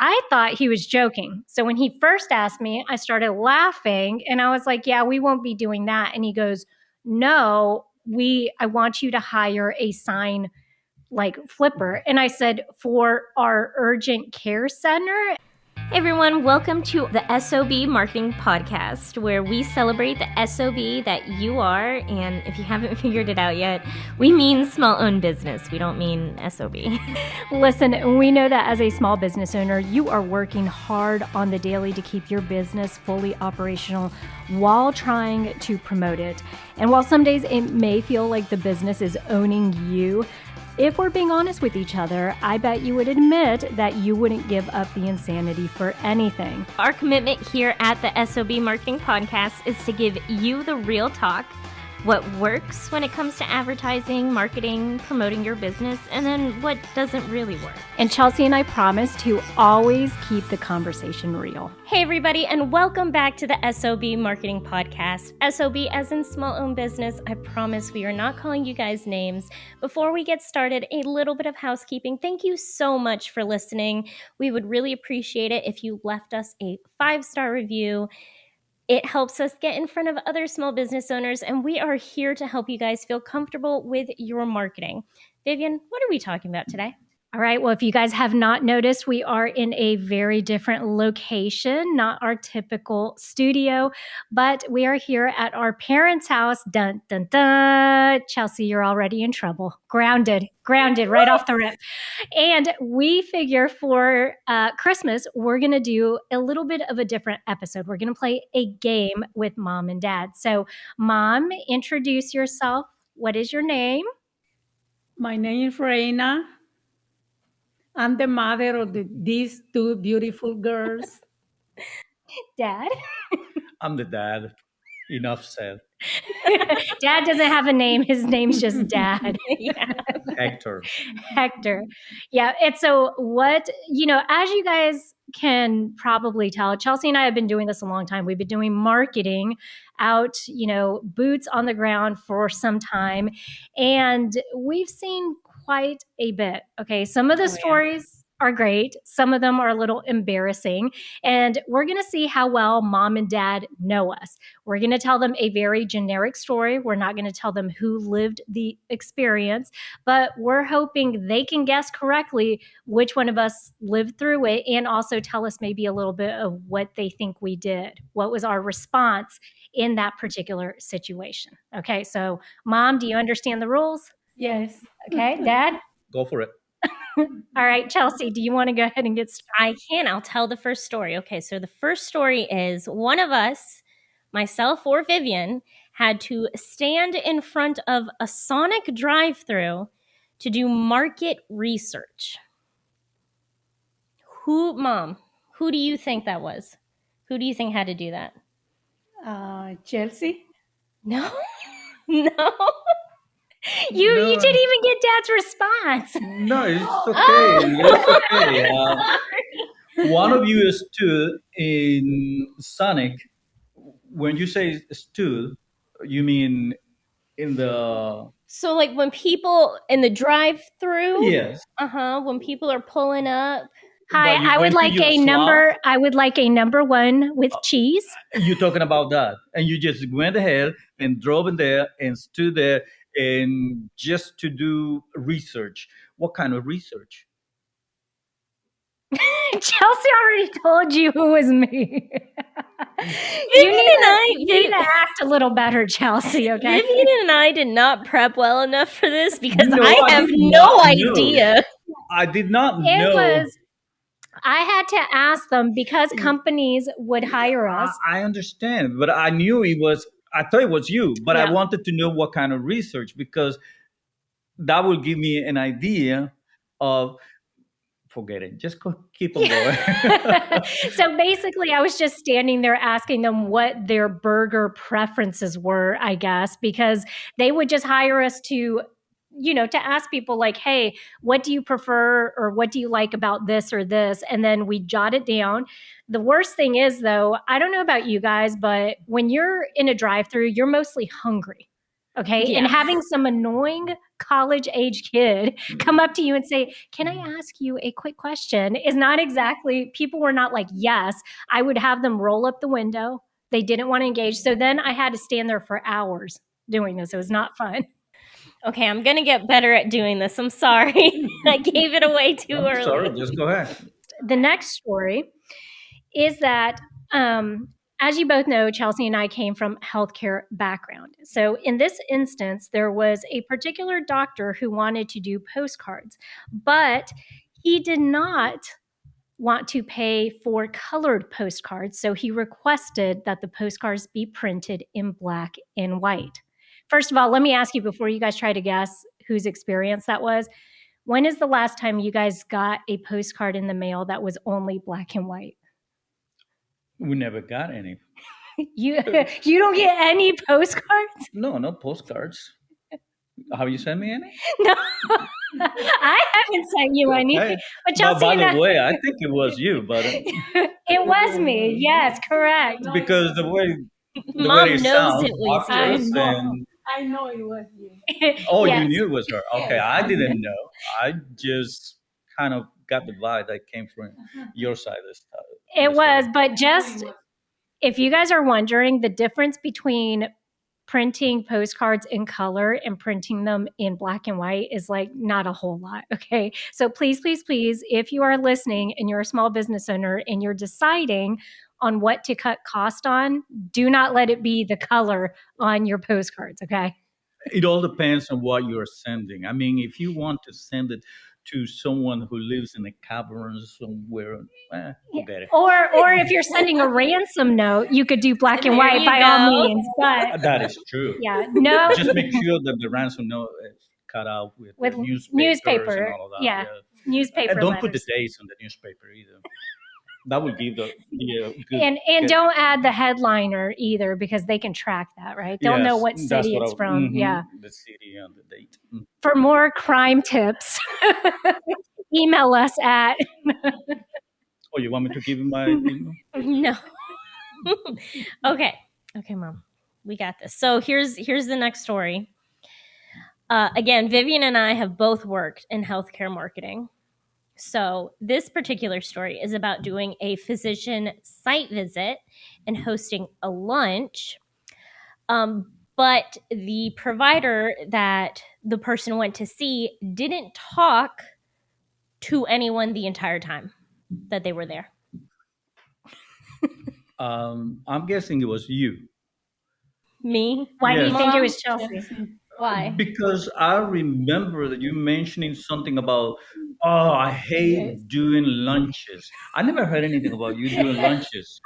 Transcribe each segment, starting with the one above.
I thought he was joking. So when he first asked me, I started laughing and I was like, yeah, we won't be doing that. And he goes, no, I want you to hire a sign like flipper. And I said, for our urgent care center. Hey everyone, welcome to the S.O.B Marketing Podcast, where we celebrate the S.O.B that you are, and if you haven't figured it out yet, we mean small-owned business. We don't mean S.O.B. Listen, we know that as a small business owner, you are working hard on the daily to keep your business fully operational while trying to promote it. And while some days it may feel like the business is owning you, if we're being honest with each other, I bet you would admit that you wouldn't give up the insanity for anything. Our commitment here at the S.O.B Marketing Podcast is to give you the real talk, what works when it comes to advertising, marketing, promoting your business, and then what doesn't really work. And Chelsea and I promise to always keep the conversation real. Hey everybody, and welcome back to the S.O.B Marketing Podcast. S.O.B as in small-owned business. I promise we are not calling you guys names. Before we get started, a little bit of housekeeping. Thank you so much for listening. We would really appreciate it if you left us a 5-star review. It helps us get in front of other small business owners, and we are here to help you guys feel comfortable with your marketing. Vivian, what are we talking about today? All right. Well, if you guys have not noticed, we are in a very different location, not our typical studio, but we are here at our parents' house. Dun, dun, dun. Chelsea, you're already in trouble. Grounded right off the rip. And we figure for Christmas, we're going to do a little bit of a different episode. We're going to play a game with mom and dad. So, Mom, introduce yourself. What is your name? My name is Reina. I'm the mother of these two beautiful girls. Dad? I'm the dad. Enough said. Dad doesn't have a name. His name's just Dad. Hector. Yeah. And so what, as you guys can probably tell, Chelsea and I have been doing this a long time. We've been doing marketing out, boots on the ground for some time. And we've seen quite a bit. Okay. Some of the stories are great. Some of them are a little embarrassing. And we're going to see how well mom and dad know us. We're going to tell them a very generic story. We're not going to tell them who lived the experience, but we're hoping they can guess correctly which one of us lived through it and also tell us maybe a little bit of what they think we did. What was our response in that particular situation? Okay, so Mom, do you understand the rules? Yes. Okay, Dad? Go for it. All right, Chelsea, do you want to go ahead and get started? I can. I'll tell the first story. Okay, so the first story is one of us, myself or Vivian, had to stand in front of a Sonic drive-thru to do market research. Mom, who do you think that was? Who do you think had to do that? Chelsea? No. No. You didn't even get Dad's response. No, it's okay. It's okay. One of you stood in Sonic. When you say stood, you mean in the... So like when people in the drive-thru? Yes. When people are pulling up. Hi, I would like a number one with cheese. You're talking about that. And you just went ahead and drove in there and stood there and just to do research. What kind of research? Chelsea already told you who was me. You need to act a little better, Chelsea, okay? Vivian and I did not prep well enough for this because I have no idea. I did not know. I had to ask them because companies would hire us. I understand, but I knew I thought it was you, but I wanted to know what kind of research, because that will give me an idea of... Forget it. Just keep on going. So basically, I was just standing there asking them what their burger preferences were, I guess, because they would just hire us to ask people like, hey, what do you prefer or what do you like about this or this? And then we jot it down. The worst thing is, though, I don't know about you guys, but when you're in a drive-thru, you're mostly hungry. Okay. Yeah. And having some annoying college age kid come up to you and say, "Can I ask you a quick question?" is not exactly, people were not like, yes. I would have them roll up the window. They didn't want to engage. So then I had to stand there for hours doing this. It was not fun. Okay, I'm going to get better at doing this. I'm sorry. I gave it away too early. Sorry, just go ahead. The next story is that, as you both know, Chelsea and I came from healthcare background. So in this instance, there was a particular doctor who wanted to do postcards, but he did not want to pay for colored postcards. So he requested that the postcards be printed in black and white. First of all, let me ask you before you guys try to guess whose experience that was. When is the last time you guys got a postcard in the mail that was only black and white? We never got any. You don't get any postcards? No postcards. Have you sent me any? No. I haven't sent you any. Okay. But Chelsea, by the way, I think it was you, but it was me. Yes, correct. because the way Mom it knows sounds, it, Lisa. obvious, and I know it was you. oh, Yes. you knew it was her. Okay, Yes. I didn't know. I just kind of got the vibe that came from your side of the stuff. It was, but just if you guys are wondering, the difference between printing postcards in color and printing them in black and white is like not a whole lot. Okay. So please, if you are listening and you're a small business owner and you're deciding on what to cut cost on, do not let it be the color on your postcards. Okay. It all depends on what you're sending. I mean, if you want to send it to someone who lives in a cavern somewhere, forget it. Or if you're sending a ransom note, you could do black and There white you by go. all means. But That is true. yeah, no. Just make sure that the ransom note is cut out with newspaper and all of that. Yeah. Newspaper. And don't put the letters. dates on the newspaper either. That would give the good, And don't add the headliner either, because they can track that, right? They'll know what city it's from. Yeah. The city and the date. For more crime tips, email us at. Oh, you want me to give you my email? No. Okay, Mom, we got this. So here's the next story. Again, Vivian and I have both worked in healthcare marketing. So this particular story is about doing a physician site visit and hosting a lunch. But the provider that the person went to see didn't talk to anyone the entire time that they were there. I'm guessing it was you. Me? Why do you Yes. think it was Chelsea? Why? Because I remember that you mentioning something about, oh, I hate doing lunches. I never heard anything about you doing lunches.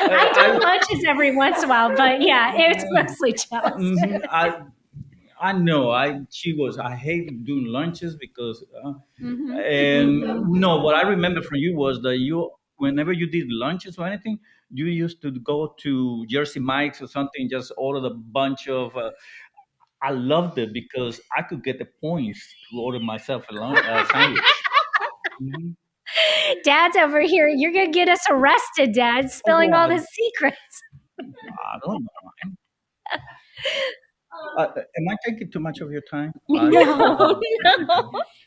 I do lunches every once in a while, but yeah, it's mostly Chelsea. I know. I hate doing lunches because, and no, what I remember from you was that whenever you did lunches or anything, you used to go to Jersey Mike's or something, just order a bunch of. I loved it because I could get the points to order myself a sandwich. Mhm. Dad's over here. You're going to get us arrested, Dad, spilling all the secrets. I don't know. Am I taking too much of your time? No.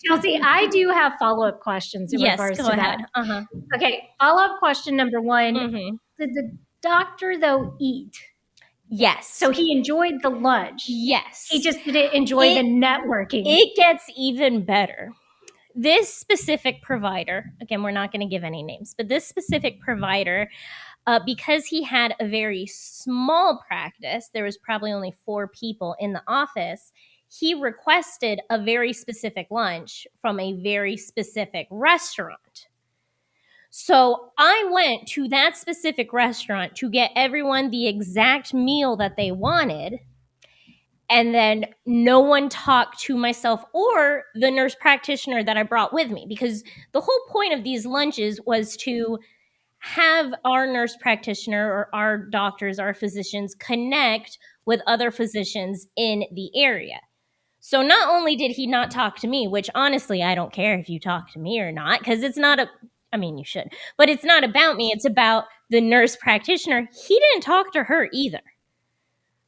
Chelsea, I do have follow-up questions in regards to ahead. that. Okay, follow-up question number one. Mm-hmm. Did the doctor, though, eat? Yes. So he enjoyed the lunch. Yes. He just didn't enjoy the networking. It gets even better. This specific provider, again, we're not going to give any names, but this specific provider, because he had a very small practice, there was probably only 4 people in the office, he requested a very specific lunch from a very specific restaurant. So I went to that specific restaurant to get everyone the exact meal that they wanted. And then no one talked to myself or the nurse practitioner that I brought with me, because the whole point of these lunches was to have our nurse practitioner or our doctors, our physicians connect with other physicians in the area. So not only did he not talk to me, which honestly, I don't care if you talk to me or not, because it's not you should, but it's not about me. It's about the nurse practitioner. He didn't talk to her either.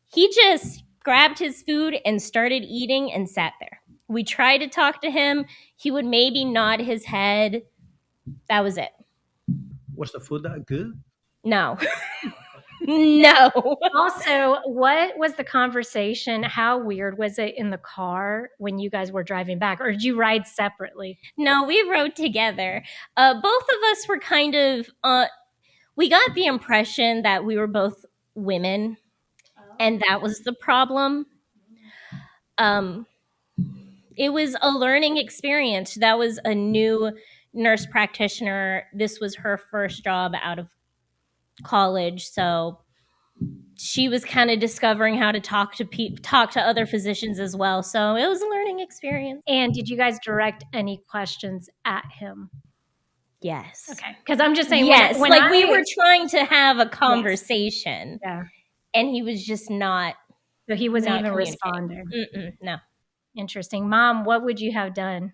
He just grabbed his food and started eating and sat there. We tried to talk to him. He would maybe nod his head. That was it. Was the food that good? No. No. Also, what was the conversation? How weird was it in the car when you guys were driving back, or did you ride separately? No, we rode together. Both of us were kind of, we got the impression that we were both women, and that was the problem. It was a learning experience. That was a new nurse practitioner. This was her first job out of college, so she was kind of discovering how to talk to other physicians as well. So it was a learning experience. And did you guys direct any questions at him? Yes. Okay. Because I'm just saying, yes, when we were trying to have a conversation, yeah, and he was just not. So he wasn't even responding. No. Interesting. Mom, what would you have done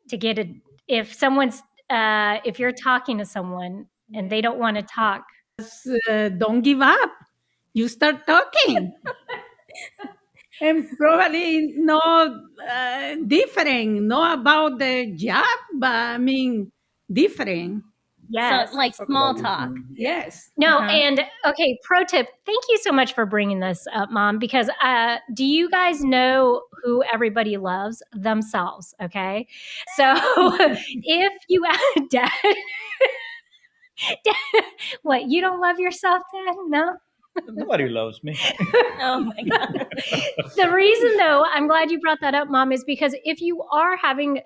to get it if someone's if you're talking to someone and they don't want to talk? Don't give up. You start talking. And probably no different, not about the job, but I mean different. Yes. So, like small talk. Yes. No, and okay, pro tip. Thank you so much for bringing this up, Mom, because do you guys know who everybody loves? Themselves, okay? So if you Dad, what, you don't love yourself, Dad? No? Nobody loves me. Oh my God. The reason, though, I'm glad you brought that up, Mom, is because if you are having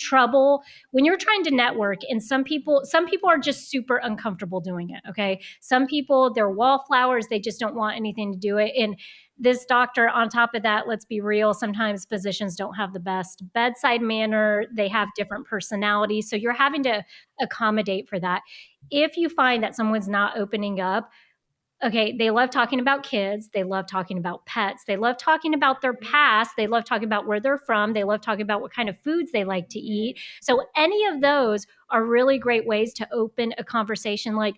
trouble when you're trying to network, and some people are just super uncomfortable doing it, okay? Some people, they're wallflowers, they just don't want anything to do it. And this doctor, on top of that, let's be real, sometimes physicians don't have the best bedside manner. They have different personalities. So you're having to accommodate for that. If you find that someone's not opening up, okay, they love talking about kids. They love talking about pets. They love talking about their past. They love talking about where they're from. They love talking about what kind of foods they like to eat. So any of those are really great ways to open a conversation. Like,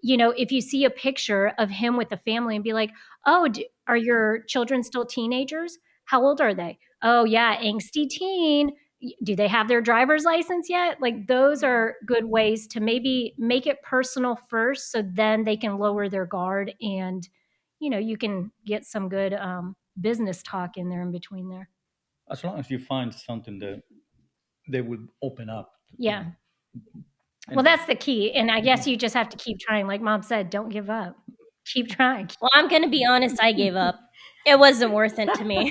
you know, if you see a picture of him with a family and be like, oh, are your children still teenagers? How old are they? Oh, yeah, angsty teen. Do they have their driver's license yet? Like, those are good ways to maybe make it personal first, so then they can lower their guard, and, you know, you can get some good business talk in there in between there. As long as you find something that they would open up. Yeah. Well, that's the key. And I guess you just have to keep trying. Like Mom said, don't give up. Keep trying. Well, I'm going to be honest. I gave up. It wasn't worth it to me.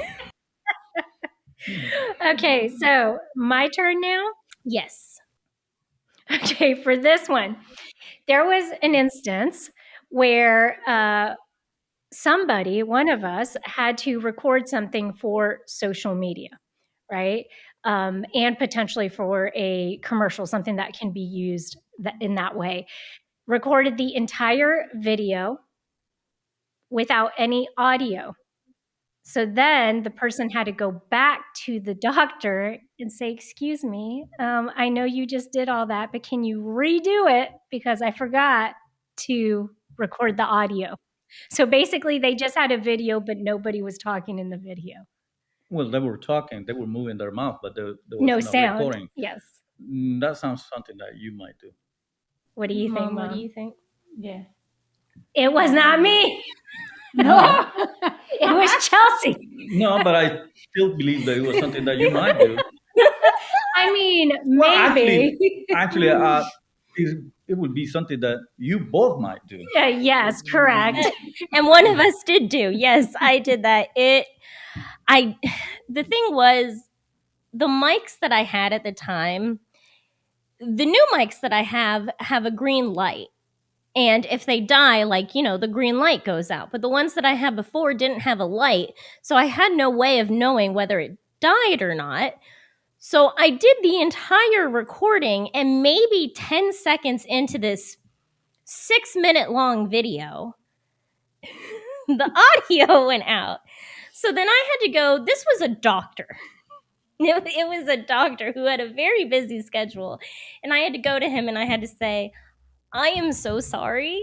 Okay, so my turn now? Yes. Okay, for this one, there was an instance where one of us, had to record something for social media, right? And potentially for a commercial, something that can be used in that way. Recorded the entire video without any audio. So then the person had to go back to the doctor and say, excuse me, I know you just did all that, but can you redo it? Because I forgot to record the audio. So basically they just had a video, but nobody was talking in the video. Well, they were talking, they were moving their mouth, but there was no no sound. recording. Yes. That sounds something that you might do. What do you think, Mom? What do you think? Yeah. It was not me. No. It was Chelsea. No, but I still believe that it was something that you might do. I mean, Well, maybe. Actually, it would be something that you both might do. Yes, correct. And one of us did do. Yes, I did that. The thing was, the mics that I had at the time, the new mics that I have a green light. And if they die, like, you know, the green light goes out. But the ones that I had before didn't have a light. So I had no way of knowing whether it died or not. So I did the entire recording, and maybe 10 seconds into this 6-minute long video, the audio went out. So then I had to go, this was a doctor. It was a doctor who had a very busy schedule. And I had to go to him and I had to say, I am so sorry.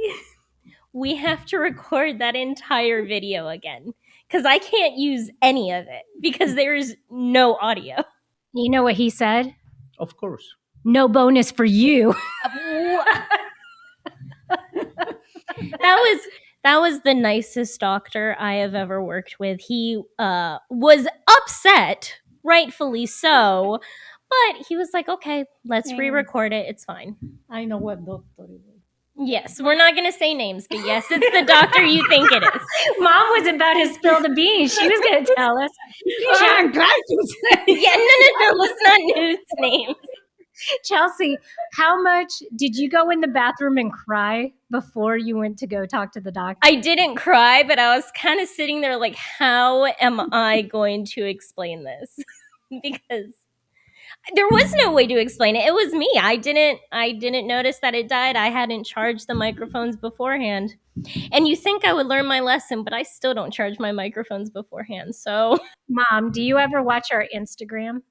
We have to record that entire video again. because I can't use any of it because there is no audio. You know what he said? Of course. No bonus for you. That was the nicest doctor I have ever worked with. He was upset, rightfully so, but he was like, okay, let's re-record it. It's fine. I know what doctor it is. Yes, we're not going to say names, but yes, it's the doctor you think it is. Mom was about to spill the beans. She was going to tell us. I'm trying to say. Yeah, no, let's not use names. Chelsea, how much did you go in the bathroom and cry before you went to go talk to the doctor? I didn't cry, but I was kind of sitting there like, how am I going to explain this? Because there was no way to explain it. It was me. I didn't notice that it died. I hadn't charged the microphones beforehand. And you think I would learn my lesson, but I still don't charge my microphones beforehand. So, Mom, do you ever watch our Instagram?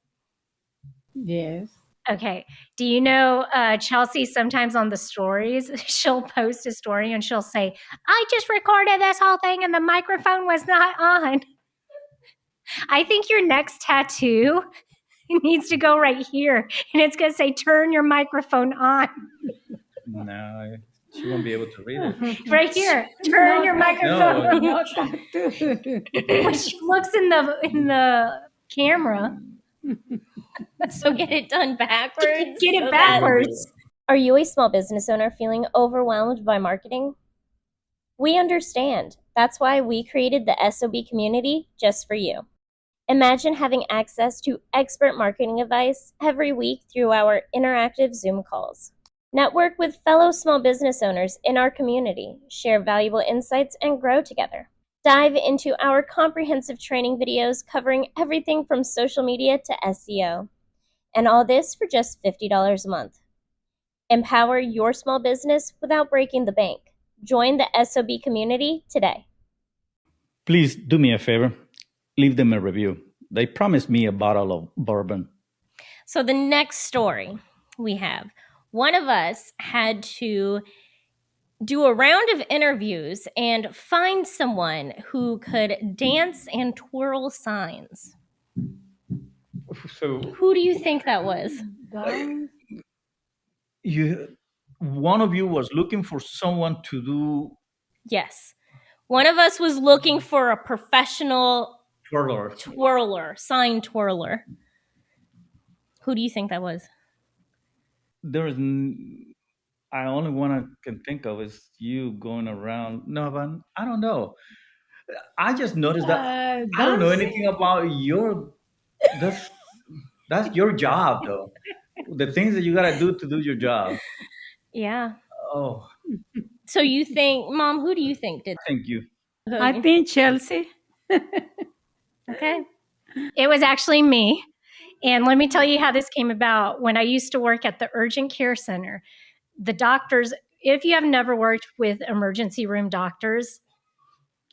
Yes. Okay. Do you know Chelsea sometimes on the stories, she'll post a story and she'll say, I just recorded this whole thing and the microphone was not on. I think your next tattoo needs to go right here. And it's going to say, turn your microphone on. No, she won't be able to read it. Right here. Turn your microphone No, on. When she looks in the camera. So get it done backwards. Get it backwards. Are you a small business owner feeling overwhelmed by marketing? We understand. That's why we created the S.O.B community just for you. Imagine having access to expert marketing advice every week through our interactive Zoom calls. Network with fellow small business owners in our community, share valuable insights, and grow together. Dive into our comprehensive training videos covering everything from social media to SEO. And all this for just $50 a month. Empower your small business without breaking the bank. Join the S.O.B community today. Please do me a favor. Leave them a review. They promised me a bottle of bourbon. So the next story we have, one of us had to do a round of interviews and find someone who could dance and twirl signs. So who do you think that was? One of you was looking for someone to do. Yes. One of us was looking for a professional twirler, sign twirler. Who do you think that was? I only one I can think of is you going around. No, but I don't know. I just noticed that I don't know anything about that's your job, though. The things that you gotta do to do your job. Yeah. Oh. So you think, Mom, who do you think did? Thank you. I think Chelsea. Okay. It was actually me. And let me tell you how this came about. When I used to work at the urgent care center, the doctors, if you have never worked with emergency room doctors,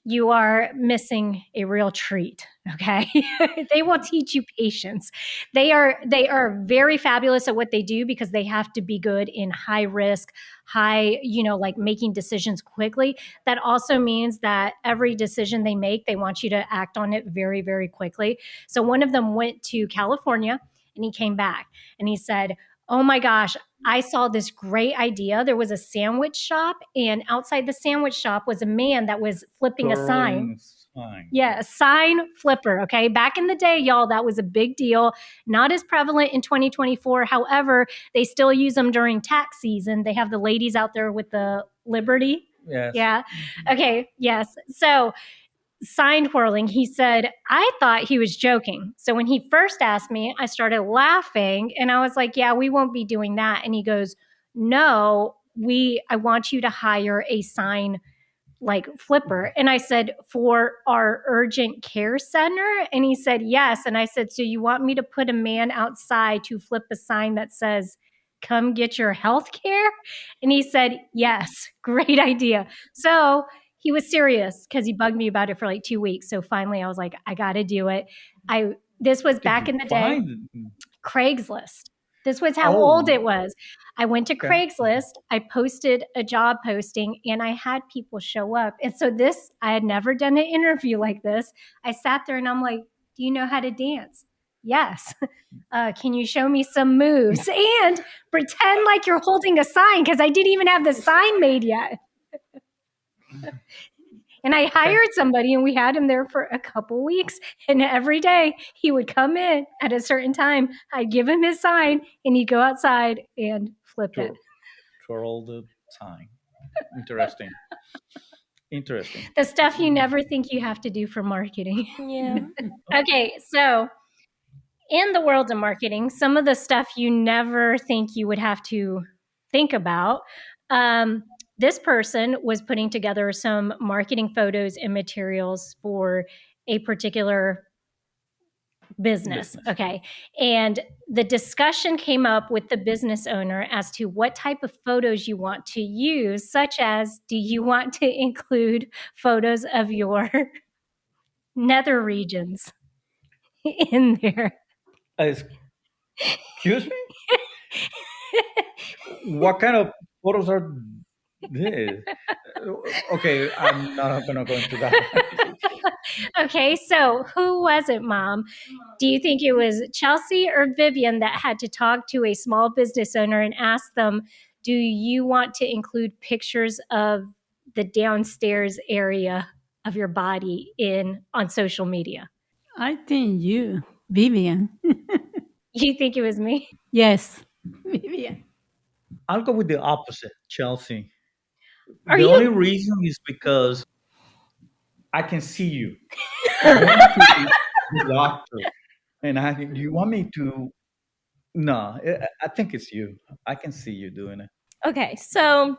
you are missing a real treat. Okay. They will teach you patience. They are very fabulous at what they do because they have to be good in high risk, like making decisions quickly. That also means that every decision they make, they want you to act on it very, very quickly. So one of them went to California and he came back and he said, oh my gosh, I saw this great idea. There was a sandwich shop, and outside the sandwich shop was a man that was flipping a sign. Yeah, a sign flipper. Okay. Back in the day, y'all, that was a big deal. Not as prevalent in 2024. However, they still use them during tax season. They have the ladies out there with the Liberty. Yes. Yeah. Okay. Yes. So sign twirling, he said, I thought he was joking. So when he first asked me, I started laughing and I was like, yeah, we won't be doing that. And he goes, no, I want you to hire a sign like flipper. And I said, for our urgent care center? And he said, yes. And I said, so you want me to put a man outside to flip a sign that says, come get your health care? And he said, yes, great idea. So he was serious because he bugged me about it for like 2 weeks. So finally I was like, I got to do it. This was back in the day. Craigslist. This was how old it was. I went to Craigslist, I posted a job posting, and I had people show up. And so I had never done an interview like this. I sat there and I'm like, do you know how to dance? Yes. Can you show me some moves? And pretend like you're holding a sign, because I didn't even have the sign made yet. And I hired somebody, and we had him there for a couple weeks. And every day he would come in at a certain time. I'd give him his sign, and he'd go outside and flip it. Twirl the sign. Interesting. Interesting. The stuff you never think you have to do for marketing. Yeah. Okay, so in the world of marketing, some of the stuff you never think you would have to think about. This person was putting together some marketing photos and materials for a particular business. Okay. And the discussion came up with the business owner as to what type of photos you want to use, such as, do you want to include photos of your nether regions in there? Excuse me? What kind of photos are this? Okay, I'm not going to go into that. Okay, so who was it, Mom? Do you think it was Chelsea or Vivian that had to talk to a small business owner and ask them, do you want to include pictures of the downstairs area of your body on social media? I think you, Vivian. You think it was me? Yes, Vivian. I'll go with the opposite, Chelsea. Are the you- only reason is because I can see you. I want to be the doctor. And you want me to? No, I think it's you. I can see you doing it. Okay, so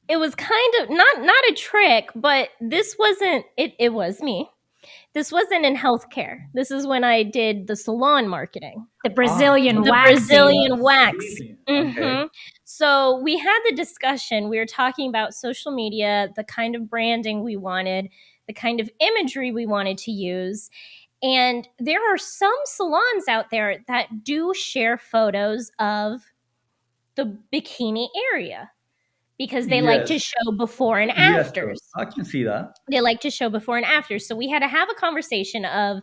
it was kind of not a trick, but this wasn't it. It was me. This wasn't in healthcare. This is when I did the salon marketing. The Brazilian The waxing. Brazilian wax. Okay. Mhm. So we had the discussion. We were talking about social media, the kind of branding we wanted, the kind of imagery we wanted to use. And there are some salons out there that do share photos of the bikini area because they like to Yes. show before and Yes, afters. I can see that. They like to show before and after. So we had to have a conversation of,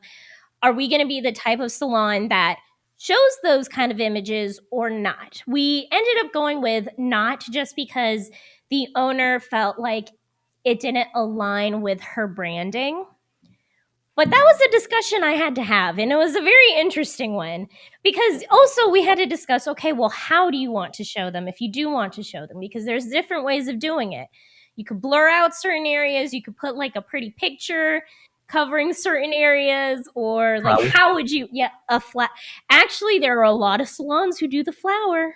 are we going to be the type of salon that shows those kind of images or not? We ended up going with not, just because the owner felt like it didn't align with her branding. But that was a discussion I had to have, and it was a very interesting one, because also we had to discuss, okay, well, how do you want to show them if you do want to show them? Because there's different ways of doing it. You could blur out certain areas, you could put like a pretty picture covering certain areas, or like how would you, actually, there are a lot of salons who do the flower.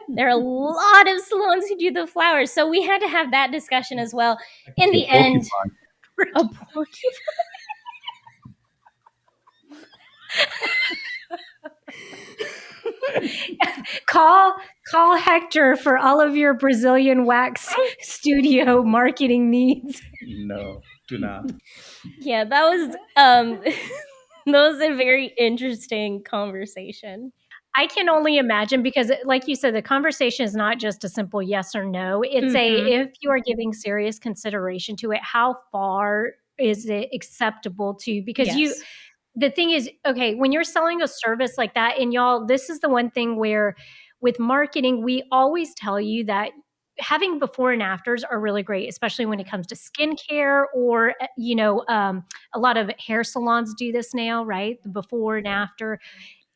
There are a lot of salons who do the flowers. So we had to have that discussion as well. In the end, a porcupine. Call Hector for all of your Brazilian wax studio marketing needs. No, do not. Yeah, that was that was a very interesting conversation. I can only imagine, because like you said, the conversation is not just a simple yes or no. It's if you are giving serious consideration to it, how far is it acceptable to, because the thing is, okay, when you're selling a service like that, and y'all, this is the one thing where with marketing, we always tell you that having before and afters are really great, especially when it comes to skincare, or, a lot of hair salons do this now, right? The before and after.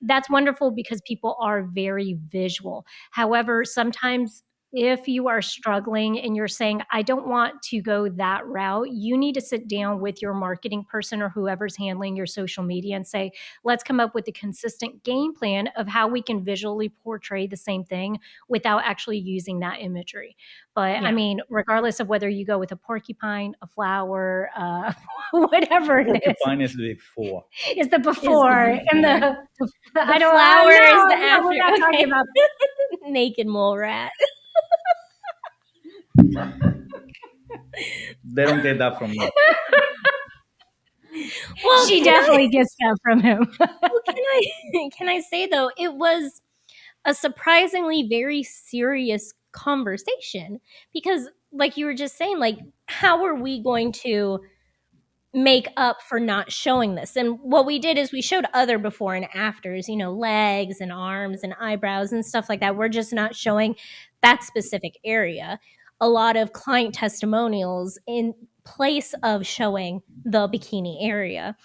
That's wonderful because people are very visual. However, sometimes if you are struggling and you're saying, I don't want to go that route, you need to sit down with your marketing person or whoever's handling your social media and say, let's come up with a consistent game plan of how we can visually portray the same thing without actually using that imagery. But I mean, regardless of whether you go with a porcupine, a flower, whatever it is. Porcupine is the before. Is the before, and the I don't flower is the no, after. we're not talking about naked mole rat. They don't get that from me. Well, she definitely gets that from him. Well, can I say though, it was a surprisingly very serious conversation, because like you were just saying, like, how are we going to make up for not showing this? And what we did is we showed other before and afters, legs and arms and eyebrows and stuff like that. We're just not showing that specific area. A lot of client testimonials in place of showing the bikini area.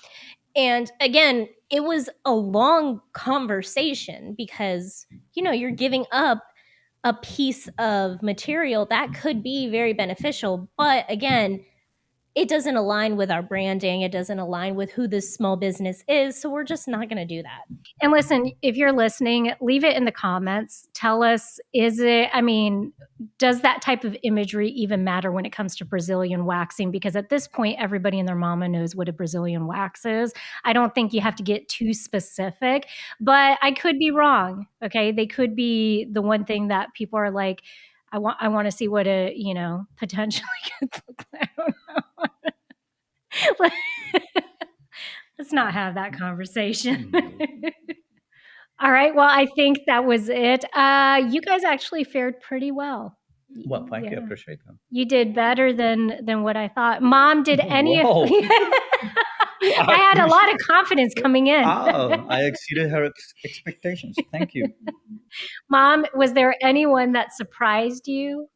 And again, it was a long conversation because, you're giving up a piece of material that could be very beneficial. But again, it doesn't align with our branding. It doesn't align with who this small business is. So we're just not going to do that. And listen, if you're listening, leave it in the comments. Tell us, does that type of imagery even matter when it comes to Brazilian waxing? Because at this point, everybody and their mama knows what a Brazilian wax is. I don't think you have to get too specific, but I could be wrong. Okay. They could be the one thing that people are like, I want to see what a, potentially could look like. I don't know. Let's not have that conversation. All right. Well, I think that was it. You guys actually fared pretty well. Well, thank you. I appreciate that. You did better than what I thought. Mom, did any of I had a lot of confidence coming in. I exceeded her expectations. Thank you. Mom, was there anyone that surprised you?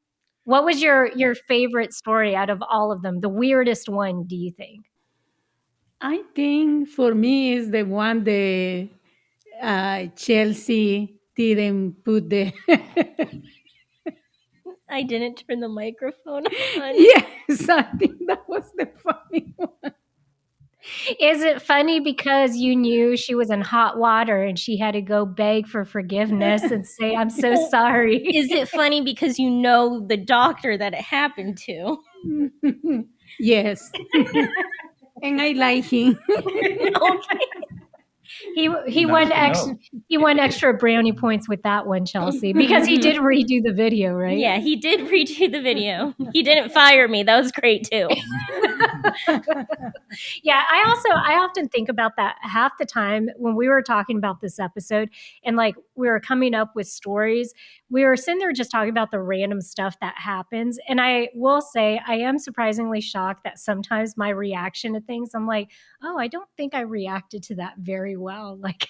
What was your favorite story out of all of them? The weirdest one, do you think? I think for me is the one the Chelsea didn't put the. I didn't turn the microphone on. Yes, I think that was the funny one. Is it funny because you knew she was in hot water and she had to go beg for forgiveness and say, I'm so sorry? Is it funny because you know the doctor that it happened to? Yes. And I like him. Okay. He won extra brownie points with that one, Chelsea, because he did redo the video, right? Yeah, he did redo the video. He didn't fire me. That was great too. Yeah, I often think about that half the time when we were talking about this episode and like we were coming up with stories. We were sitting there just talking about the random stuff that happens. And I will say I am surprisingly shocked that sometimes my reaction to things, I'm like, oh, I don't think I reacted to that very well. Like,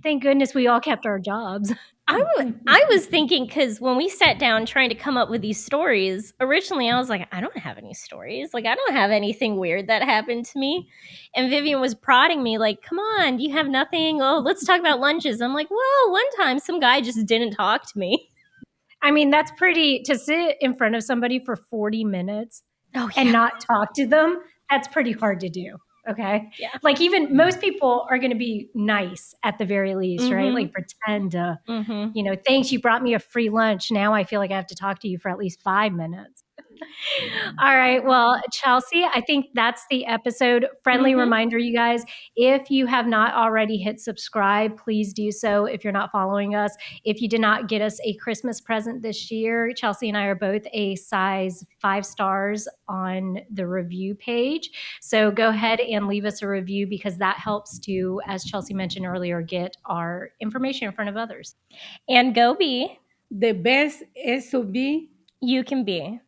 thank goodness we all kept our jobs. I was thinking, because when we sat down trying to come up with these stories, originally I was like, I don't have any stories. Like, I don't have anything weird that happened to me. And Vivian was prodding me like, come on, you have nothing? Oh, let's talk about lunches. I'm like, well, one time some guy just didn't talk to me. I mean, that's pretty, to sit in front of somebody for 40 minutes and not talk to them, that's pretty hard to do. Okay. Yeah. Like even most people are going to be nice at the very least, right? Like pretend to, thanks, you brought me a free lunch. Now I feel like I have to talk to you for at least 5 minutes. All right. Well, Chelsea, I think that's the episode. Friendly reminder, you guys, if you have not already hit subscribe, please do so if you're not following us. If you did not get us a Christmas present this year, Chelsea and I are both a size 5 stars on the review page. So go ahead and leave us a review because that helps to, as Chelsea mentioned earlier, get our information in front of others. And go be the best S.O.B. you can be.